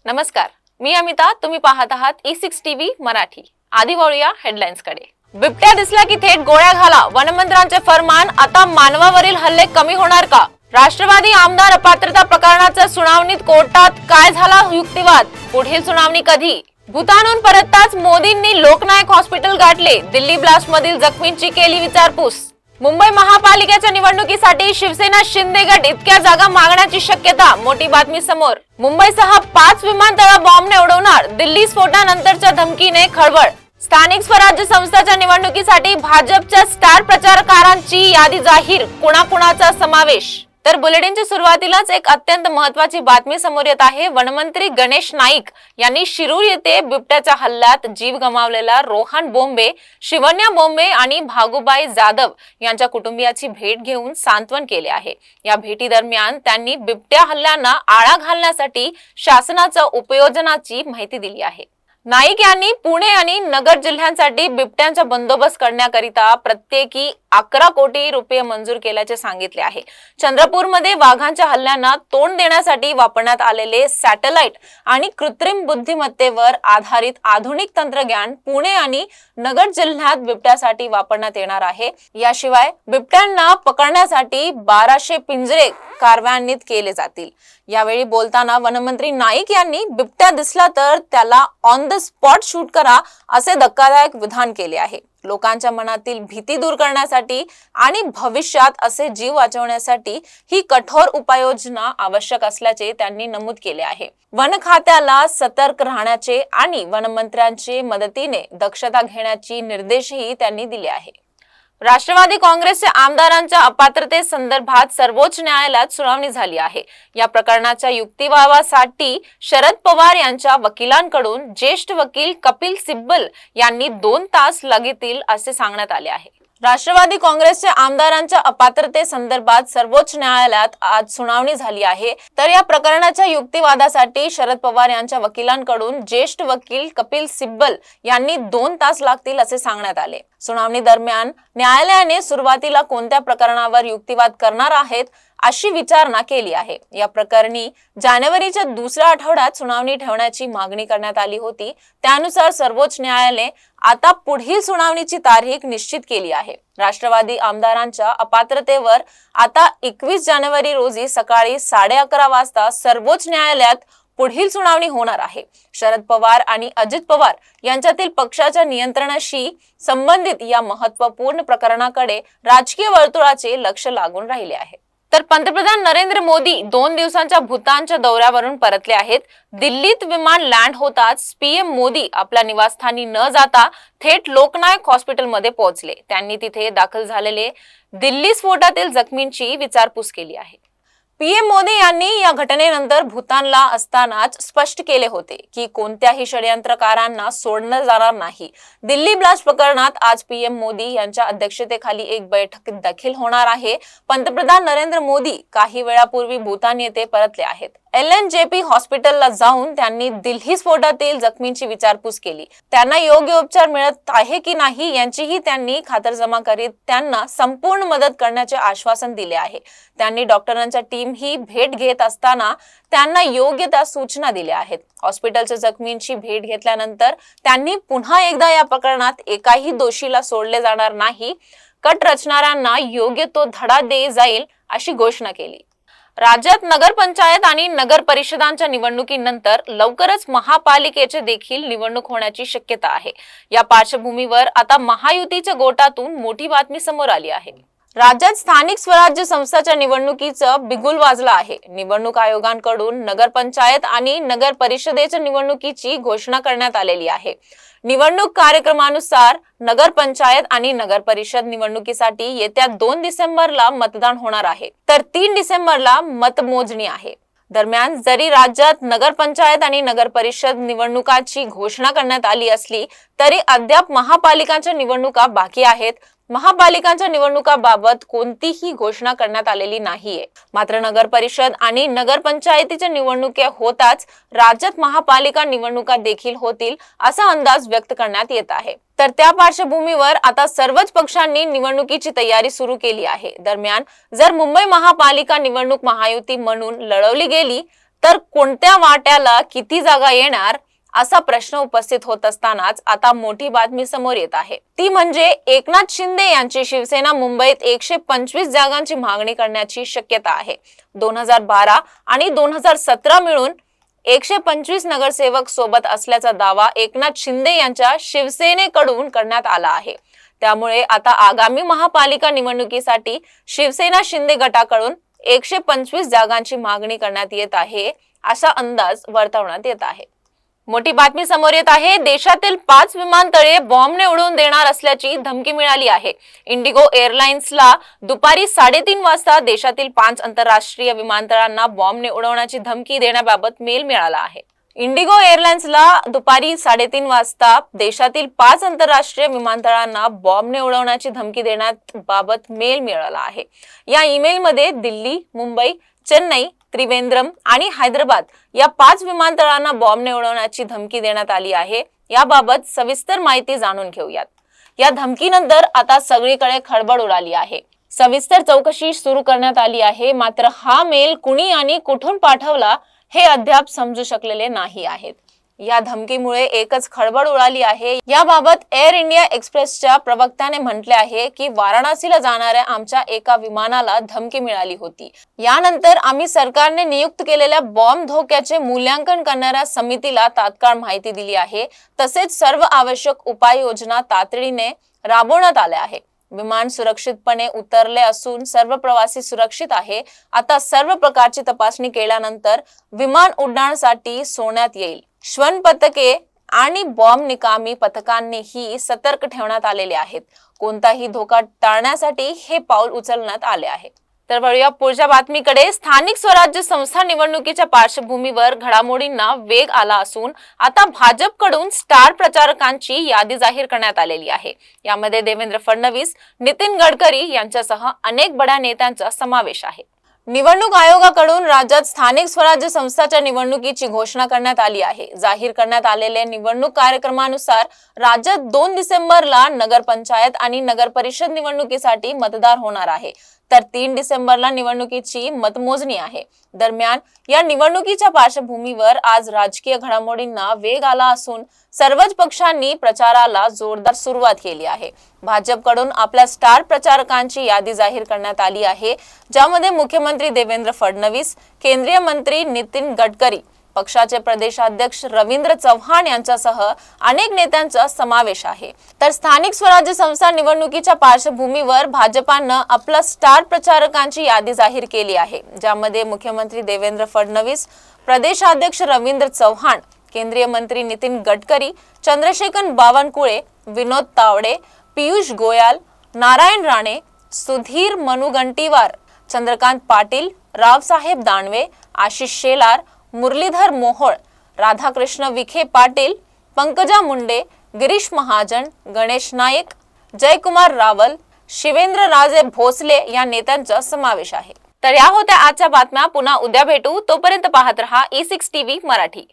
नमस्कार, मी अमिता. तुम्ही पाहत आहात E6 टीव्ही मराठी. आधी वळूया हेडलाईन्स कडे. बिबट्या दिसला की थेट गोळ्या घाला, वनमंत्र्यांचे फरमान. आता मानवावरील हल्ले कमी होणार का? राष्ट्रवादी आमदार अपात्रता प्रकरणाच्या सुनावणीत कोर्टात काय झाला युक्तिवाद? पुढील सुनावणी कधी? भूतानहून परतताच मोदींनी लोकनायक हॉस्पिटल गाठले. दिल्ली ब्लास्ट मधील जखमींची केली विचारपूस. मुंबई महापालिकेच्या निवडणुकीसाठी शिवसेना शिंदे गट इतक्या जागा मागण्याची शक्यता. मोठी बातमी समोर. मुंबईसह 5 विमानतळ बॉम्बने उडवणार. दिल्ली स्फोटानंतरच्या धमकीने खळबळ. स्थानिक स्वराज्य संस्थांच्या निवडणुकीसाठी भाजपच्या स्टार प्रचारकांची यादी जाहीर. कुणाकुणाचा समावेश? तर बुलेटिनच्या सुरुवातीलाच एक अत्यंत महत्त्वाची बातमी समोर येत आहे. वनमंत्री गणेश नाईक यांनी शिरूर येथे बिबट्याच्या हल्ल्यात जीव गमावलेला रोहन बोंबे, शिवन्या बोंबे आणि भागुबाई जाधव यांच्या कुटुंबियाची भेट घेऊन सांत्वन केले आहे. या भेटी दरम्यान त्यांनी बिबट्या हल्ल्यांना आळा घालण्यासाठी शासनाच्या उपयोजनाची माहिती दिली आहे. नाईक यांनी पुणे आणि नगर जिल्ह्यांसाठी बिबट्यांचा बंदोबस्त करण्याकरिता प्रत्येकी 11 कोटी रुपये मंजूर केल्याचे सांगितले आहे. चंद्रपूरमध्ये वाघांच्या हल्ल्यांना तोंड देण्यासाठी वापरण्यात आलेले सॅटेलाइट आणि कृत्रिम बुद्धिमत्तेवर आधारित आधुनिक तंत्रज्ञान पुणे आणि नगर जिल्ह्यात बिबट्यासाठी वापरण्यात येणार आहे. याशिवाय बिबट्यांना पकडण्यासाठी 1200 पिंजरे कार्यान्वित केले जातील. यावेळी बोलताना वनमंत्री नाईक यांनी बिबट्या दिसला तर त्याला ऑन द स्पॉट शूट करा असे धक्कादायक विधान केले आहे. लोकांच्या मनातील भीती दूर करण्यासाठी आणि भविष्यात असे जीव वाचवण्यासाठी ही कठोर उपाययोजना आवश्यक असल्याचे त्यांनी नमूद केले आहे. वन खात्याला सतर्क राहण्याचे आणि वनमंत्र्यांच्या मदतीने दक्षता घेण्याचे निर्देशही त्यांनी दिले आहे. राष्ट्रवादी काँग्रेसच्या आमदारांच्या अपात्रतेसंदर्भात सर्वोच्च न्यायालयात सुनावणी झाली आहे. या प्रकरणाच्या युक्तिवादासाठी शरद पवार यांच्या वकिलांकडून ज्येष्ठ वकील कपिल सिब्बल यांनी 2 तास लागतील असे सांगण्यात आले आहे. राष्ट्रवादी काँग्रेसच्या आमदारांच्या अपात्रतेसंदर्भात सर्वोच्च न्यायालयात आज सुनावणी झाली आहे. तर या प्रकरणाच्या युक्तिवादासाठी शरद पवार यांच्या वकिलांकडून ज्येष्ठ वकील कपिल सिब्बल यांनी 2 तास लागतील असे सांगण्यात आले. सुनावणी दरम्यान न्यायालयाने सुरुवातीला कोणत्या प्रकरणावर युक्तिवाद करणार आहेत अशी विचारणा केली आहे. या प्रकरणी जानेवारीच्या दुसऱ्या आठवड्यात सुनावणी ठेवण्याची मागणी करण्यात आली होती. त्यानुसार सर्वोच्च न्यायालयाने आता पुढील सुनावणीची तारीख निश्चित केली आहे. राष्ट्रवादी आमदारांच्या अपात्रतेवर आता 21 जानेवारी रोजी सकाळी 11:30 वाजता सर्वोच्च न्यायालयात पुढील सुनावणी होणार आहे. शरद पवार आणि अजित पवार यांच्यातील पक्षाच्या नियंत्रणाशी संबंधित या महत्त्वपूर्ण प्रकरणाकडे राजकीय वर्तुळाचे लक्ष लागून राहिले आहे. तर पंतप्रधान नरेंद्र मोदी 2 दिवसांच्या भूतानच्या दौऱ्यावरून परतले आहेत. दिल्लीत विमान लँड होताच पीएम मोदी आपल्या निवासस्थानी न जाता थेट लोकनायक हॉस्पिटलमध्ये पोहोचले. त्यांनी तिथे दाखल झालेले दिल्ली स्फोटातील जखमींची विचारपूस केली आहे. पीएम मोदी यांनी या घटनेनंतर भूतानला असतानाच स्पष्ट केले होते की कोणत्याही षडयंत्रकारांना सोडलं जाणार नाही. दिल्ली ब्लास्ट प्रकरणात आज पीएम मोदी यांच्या अध्यक्षतेखाली एक बैठक देखील होणार आहे. पंतप्रधान नरेंद्र मोदी काही वेळापूर्वी भूतान येथे परतले आहेत. LNJP हॉस्पिटलला जाऊन त्यांनी दिल्ली स्फोटातील जखमींची विचारपूस केली. त्यांना योग्य उपचार मिळत आहे की नाही यांचीही त्यांनी खातरजमा करीत त्यांना संपूर्ण मदत करण्याचे आश्वासन दिले आहे. त्यांनी डॉक्टरांच्या टीम ही भेट घेत असताना त्यांना योग्य त्या सूचना दिल्या आहेत. हॉस्पिटलच्या जखमींची भेट घेतल्यानंतर त्यांनी पुन्हा एकदा या प्रकरणात एकाही दोषीला सोडले जाणार नाही, कट रचणाऱ्यांना योग्य तो धडा दिला जाईल अशी घोषणा केली. राज्यात नगरपंचायत आणि नगर परिषदांच्या निवडणुकीनंतर लवकरच महापालिकेचे देखील निवडणूक होण्याची शक्यता आहे. या पार्श्वभूमीवर आता महायुतीच्या गोटातून मोठी बातमी समोर आली आहे. राज्यात स्थानिक स्वराज्य संस्थांच्या निवडणुकीचं बिगुल वाजलं आहे. निवडणूक आयोगाकडून नगरपंचायत आणि नगर परिषदेच्या निवडणुकीची घोषणा करण्यात आलेली आहे. निवडणूक कार्यक्रमानुसार नगरपंचायत आणि नगर परिषद निवडणुकीसाठी येत्या 2 डिसेंबरला मतदान होणार आहे, तर 3 डिसेंबरला मतमोजणी आहे. दरम्यान जरी राज्यात नगरपंचायत आणि नगर परिषद निवडणुकाची घोषणा करण्यात आली असली तरी अद्याप महापालिकांच्या निवडणुका बाकी आहेत. महापालिकांच्या निवडणुकाबाबत कोणतीही घोषणा करण्यात आलेली नाहीये. मात्र नगर परिषद आणि नगर पंचायतीच्या निवडणुका होताच राज्यात महापालिका निवडणुका देखील होतील असा अंदाज व्यक्त करण्यात येत आहे. तर त्या पार्श्वभूमीवर आता सर्वच पक्षांनी निवडणुकीची तयारी सुरू केली आहे. दरम्यान जर मुंबई महापालिका निवडणूक महायुती म्हणून लढवली गेली तर कोणत्या वाट्याला किती जागा येणार असा प्रश्न उपस्थित होत असतानाच आता मोठी बातमी समोर येत आहे। ती म्हणजे एकनाथ शिंदे यांची शिवसेना मुंबईत 125 जागांची मागणी करण्याची शक्यता आहे। 2012 आणि 2017 मिळून 125 नगरसेवक सोबत असल्याचा दावा एकनाथ शिंदे यांच्या शिवसेनेकडून करण्यात आला आहे। त्यामुळे आता आगामी महापालिका निवडणुकीसाठी शिवसेना शिंदे गटाकडून 125 जागांची मागणी करण्यात येत आहे असा अंदाज वर्तवण्यात येत आहे। मोठी बातमी समोर येत आहे। देशातील 5 विमानतळे बॉम्बने उडवून देणार असल्याची धमकी मिळाली आहे। इंडिगो एअरलाइन्सला दुपारी 3:30 वाजता देशातील 5 आंतरराष्ट्रीय विमानतळांना बॉम्बने उडवण्याची धमकी देण्याबाबत मेल मिळाला आहे। इंडिगो एअरलाइन्सला दुपारी 3:30 वाजता देशातील 5 आंतरराष्ट्रीय विमानतळांना बॉम्बने उडवण्याची धमकी देण्याबाबत मेल मिळाला आहे। या ईमेलमध्ये दिल्ली, मुंबई, चेन्नई, त्रिवेंद्रम आणि हैदराबाद या 5 विमानतळांना बॉम्बने उडवण्याची धमकी देण्यात आली आहे। याबाबत सविस्तर माहिती जाणून घेऊयात। या धमकीनंतर आता सगळीकडे खळबळ उडाली आहे। सविस्तर चौकशी सुरू करण्यात आली आहे। मात्र हा मेल कुणी आणि कुठून पाठवला हे अद्याप समजू शकलेले नाही आहेत। या धमकीमुळे एकच खळबळ उडाली आहे। याबाबत एअर इंडिया एक्सप्रेसच्या प्रवक्त्याने म्हटले आहे की वाराणसीला जाणाऱ्या आमच्या एका विमानाला धमकी मिळाली होती। यानंतर आम्ही सरकारने नियुक्त केलेल्या बॉम्ब धोक्याचे मूल्यांकन करणाऱ्या समितीला तात्काळ माहिती दिली आहे। तसेच सर्व आवश्यक उपाययोजना तातडीने राबवण्यात आल्या आहे। विमान सुरक्षितपणे उतरले असून सर्व प्रवासी सुरक्षित आहे। आता सर्व प्रकारची तपासणी केल्यानंतर विमान उड्डाणासाठी सोडण्यात येईल। श्वसन पथके आणि बॉम्ब निकामी पथकांनीही सतर्क ठेवण्यात आलेले आहेत। कोणताही धोका टाळण्यासाठी हे पाऊल उचलण्यात आले आहे। तर वळूया पुढच्या बातमीकडे। स्थानिक स्वराज्य संस्था निवडणुकीच्या पार्श्वभूमीवर घडामोडींना वेग आला असून आता भाजपकडून स्टार प्रचारकांची यादी जाहीर करण्यात आलेली आहे। यामध्ये देवेंद्र फडणवीस, नितीन गडकरी यांच्यासह अनेक बड्या नेत्यांचा समावेश आहे। निवडणूक आयोगाकडून राज्यात स्थानिक स्वराज्य संस्थांच्या निवडणुकीची घोषणा करण्यात आली आहे। जाहीर करण्यात आलेल्या निवडणूक कार्यक्रमानुसार राज्यात 2 डिसेंबरला नगरपंचायत आणि नगर परिषद निवडणुकीसाठी मतदान होणार आहे, तर 3 डिसेंबरला निवडणुकीची मतमोजणी आहे। दरम्यान या निवडणुकीच्या पार्श्वभूमीवर आज राजकीय घडामोडींना वेग आला असून सर्वच पक्षांनी प्रचाराला जोरदार सुरुवात केली आहे। भाजपकडून आपल्या स्टार प्रचारकांची यादी जाहीर करण्यात आली आहे, ज्यामध्ये मुख्यमंत्री देवेंद्र फडणवीस, केंद्रीय मंत्री नितीन गडकरी, पक्षाचे प्रदेशाध्यक्ष रवींद्र चव्हाण यांच्यासह अनेक नेत्यांचा समावेश आहे। तर स्थानिक स्वराज्य संस्था निवडणुकीच्या पार्श्वभूमीवर भाजपानं आपल्या स्टार प्रचारकांची यादी जाहीर केली आहे, ज्यामध्ये मुख्यमंत्री देवेंद्र फडणवीस, प्रदेशाध्यक्ष रवींद्र चव्हाण, केंद्रीय मंत्री नितीन गडकरी, चंद्रशेखर बावनकुळे, विनोद तावडे, पीयूष गोयल, नारायण राणे, सुधीर मुनगंटीवार, चंद्रकांत पाटील, रावसाहेब दानवे, आशिष शेलार, मुरलीधर मोहोळ, राधाकृष्ण विखे पाटील, पंकजा मुंडे, गिरीश महाजन, गणेश नाईक, जयकुमार रावल, शिवेंद्र राजे भोसले या नेत्यांचा समावेश आहे। तर या होत्या आजच्या बातम्या। पुन्हा उद्या भेटू, तोपर्यंत पाहत रहा E6 TV मराठी।